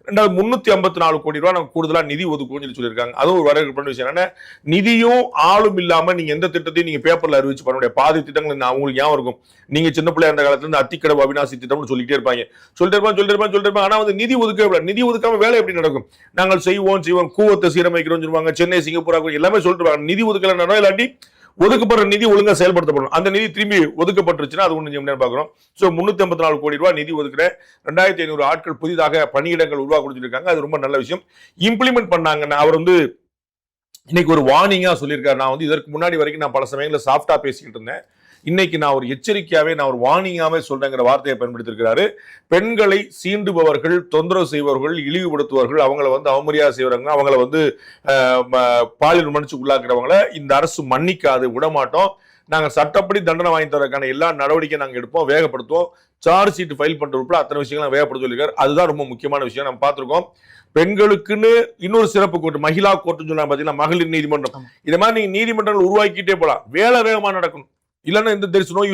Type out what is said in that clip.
ரெண்டாவது 354 கோடி ரூபாய் நம்ம கூடுதலா நிதி ஒதுக்குவோம்னு சொல்லியிருக்காங்க. அதுவும் ஒரு வரவேற்கப்பட்ட விஷயம். ஏன்னா நிதியும் ஆளும் இல்லாம நீங்க எந்த திட்டத்தையும் நீங்க பேப்பர்ல அறிவிச்சு பண்ண முடியாது. பாதி திட்டங்கள் அவங்களுக்கு ஞாபகம் இருக்கும். நீங்க சின்ன பிள்ளை அந்த காலத்துல இருந்து அத்திக்கடவு அவிநாசி திட்டம்னு சொல்லிட்டே இருப்பாங்க. ஆனா வந்து நிதி ஒதுக்க நிதி ஒதுக்காம வேலை எப்படி நடக்கும்? நாங்கள் செய்வோம் கூவத்தை சீரமைக்கிறோம் சொல்லுவாங்க. சென்னை சிங்கப்பூர் எல்லாமே சொல்லிட்டு நிதி ஒதுக்கல இல்லாட்டி ஒதுக்கப்படுற நிதி ஒழுங்கா செயல்படுத்தப்படும். அந்த நிதி திரும்பி ஒதுக்கப்பட்டுருச்சுன்னா அது ஒண்ணு பாக்குறோம். சோ 354 கோடி ரூபாய் நிதி ஒதுக்குற 2500 ஆட்கள் புதிதாக பணியிடங்கள் உருவாக்க கொடுத்துருக்காங்க. அது ரொம்ப நல்ல விஷயம். இம்ப்ளிமெண்ட் பண்ணாங்கன்னா அவர் வந்து இன்னைக்கு ஒரு வார்னிங்கா சொல்லியிருக்காரு. நான் வந்து இதற்கு முன்னாடி வரைக்கும் நான் பல சமயங்களில் சாஃப்டா பேசிக்கிட்டு இருந்தேன். இன்னைக்கு நான் ஒரு எச்சரிக்கையாவே நான் ஒரு வார்னிங்காவே சொல்றேங்கிற வார்த்தையை பயன்படுத்தியிருக்கிறாரு. பெண்களை சீண்டுபவர்கள், தொந்தரவு செய்பவர்கள், இழிவுபடுத்துவர்கள், அவங்களை வந்து அவமரியாதை செய்வங்க, அவங்களை வந்து பாலியல் மன்னிச்சுக்கு உள்ளாக்குறவங்களை இந்த அரசு மன்னிக்காது, விடமாட்டோம். நாங்க சட்டப்படி தண்டனை வாங்கி தரக்கான எல்லா நடவடிக்கையும் நாங்க எடுப்போம், வேகப்படுத்துவோம். சார்ஜ் ஷீட் ஃபைல் பண்ற உட்பட அத்தனை விஷயங்களும் வேகப்படுத்த சொல்லியிருக்காரு. அதுதான் ரொம்ப முக்கியமான விஷயம். நம்ம பார்த்திருக்கோம். பெண்களுக்குன்னு இன்னொரு சிறப்பு கோர்ட்டு, மகிழா கோர்ட்டுன்னு சொன்னாங்க பாத்தீங்கன்னா, மகளிர் நீதிமன்றம். இதை மாதிரி நீங்க நீதிமன்றங்கள் உருவாக்கிட்டே போலாம். வேலை வேகமா நடக்கணும். இல்லைன்னா இந்த there is no use.